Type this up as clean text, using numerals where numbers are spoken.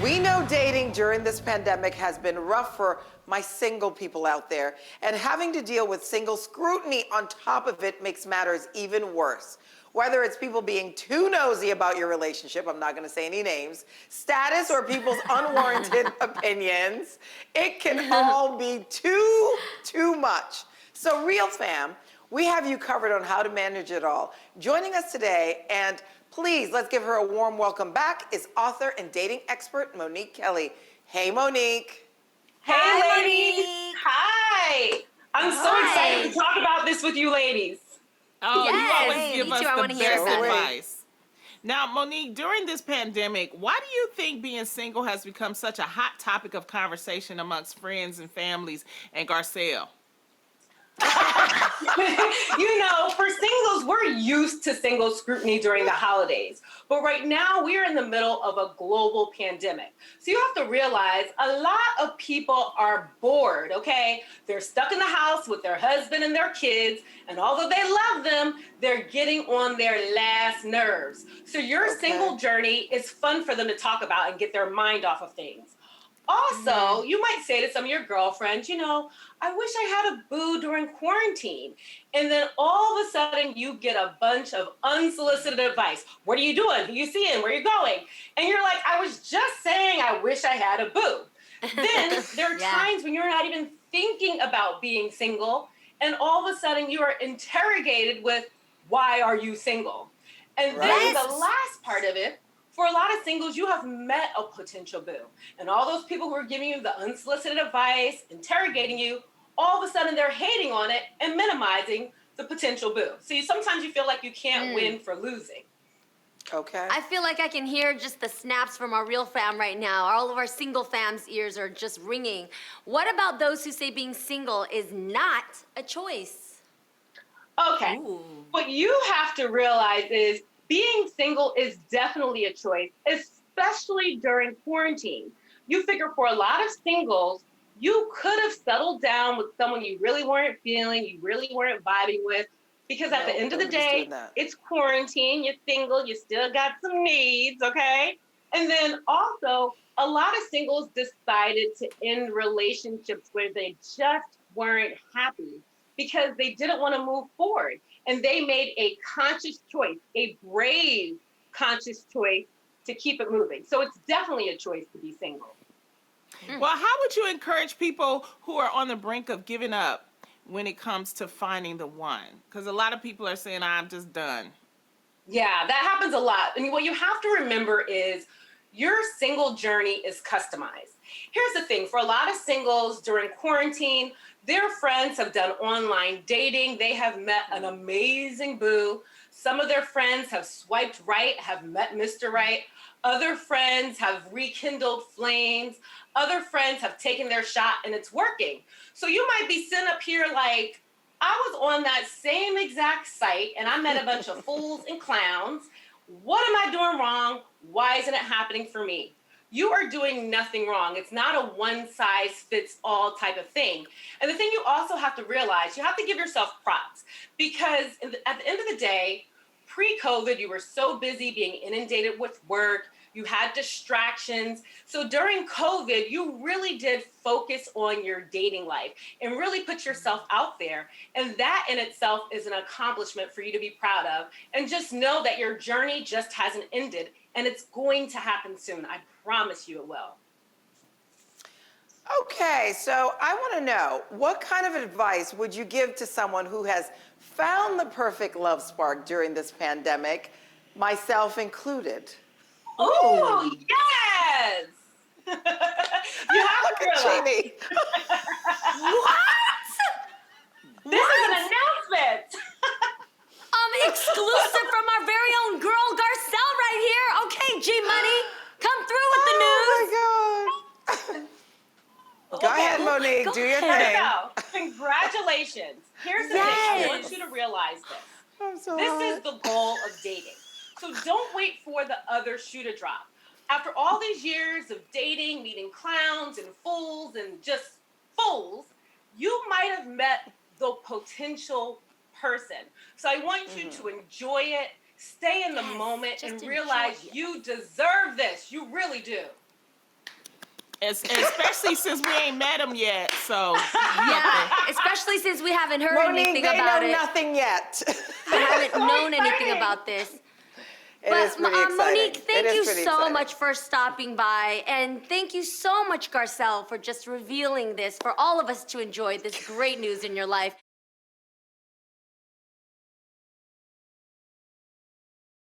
We know dating during this pandemic has been rough for my single people out there, and having to deal with single scrutiny on top of it makes matters even worse. Whether it's people being too nosy about your relationship, I'm not gonna say any names, status, or people's unwarranted opinions, it can all be too much. So Real Fam, we have you covered on how to manage it all. Joining us today, and please, let's give her a warm welcome back, is author and dating expert Monique Kelley. Hey, Monique. Hey, ladies. Hi. I'm so excited to talk about this with you ladies. Oh, Yes, you always give me us too. I the wanna hear best about it. advice. Now, Monique, during this pandemic, why do you think being single has become such a hot topic of conversation amongst friends and families and Garcelle? For singles, we're used to single scrutiny during the holidays. But right now, we're in the middle of a global pandemic. So you have to realize a lot of people are bored, okay? They're stuck in the house with their husband and their kids, and although they love them, they're getting on their last nerves. So your single journey is fun for them to talk about and get their mind off of things. Also, you might say to some of your girlfriends, I wish I had a boo during quarantine. And then all of a sudden you get a bunch of unsolicited advice. What are you doing? Who you seeing? Where are you going? And you're like, I was just saying I wish I had a boo. Then there are times when you're not even thinking about being single, and all of a sudden you are interrogated with, why are you single? And then the last part of it, for a lot of singles, you have met a potential boo. And all those people who are giving you the unsolicited advice, interrogating you, all of a sudden they're hating on it and minimizing the potential boo. So sometimes you feel like you can't win for losing. Okay. I feel like I can hear just the snaps from our real fam right now. All of our single fam's ears are just ringing. What about those who say being single is not a choice? Okay. What you have to realize is being single is definitely a choice, especially during quarantine. You figure for a lot of singles, you could have settled down with someone you really weren't feeling, you really weren't vibing with, because at the end of the day, it's quarantine, you're single, you still got some needs, okay? And then also, a lot of singles decided to end relationships where they just weren't happy because they didn't want to move forward. And they made a conscious choice, a brave conscious choice to keep it moving. So it's definitely a choice to be single. Well, how would you encourage people who are on the brink of giving up when it comes to finding the one? Because a lot of people are saying, I'm just done. Yeah, that happens a lot. And what you have to remember is your single journey is customized. Here's the thing, for a lot of singles during quarantine, their friends have done online dating. They have met an amazing boo. Some of their friends have swiped right, have met Mr. Right. Other friends have rekindled flames. Other friends have taken their shot and it's working. So you might be sitting up here like, I was on that same exact site and I met a bunch of fools and clowns. What am I doing wrong? Why isn't it happening for me? You are doing nothing wrong. It's not a one-size-fits-all type of thing. And the thing you also have to realize, you have to give yourself props, because at the end of the day, pre-COVID, you were so busy being inundated with work. You had distractions. So during COVID, you really did focus on your dating life and really put yourself out there. And that in itself is an accomplishment for you to be proud of. And just know that your journey just hasn't ended, and it's going to happen soon. I promise you it will. Okay, so I want to know, what kind of advice would you give to someone who has found the perfect love spark during this pandemic, myself included? Oh, yes! You have to realize. What? This is an announcement. Exclusive from our very own girl Garcelle right here. Okay, G Money, come through with the news. Oh my God. Go ahead, Monique, do your thing. Now, congratulations. Here's the thing. I want you to realize this. This is the goal of dating. So don't wait for the other shoe to drop. After all these years of dating, meeting clowns and fools and just fools, you might have met the potential person. So I want you to enjoy it, stay in the moment, and realize you deserve this. You really do. Especially since we ain't met him yet. So Yeah, especially since we haven't heard Monique, anything they about know it. nothing yet. We haven't known anything exciting. about this. It is pretty exciting. Monique, thank It is you pretty so exciting. much for stopping by. And thank you so much, Garcelle, for just revealing this for all of us to enjoy this great news in your life.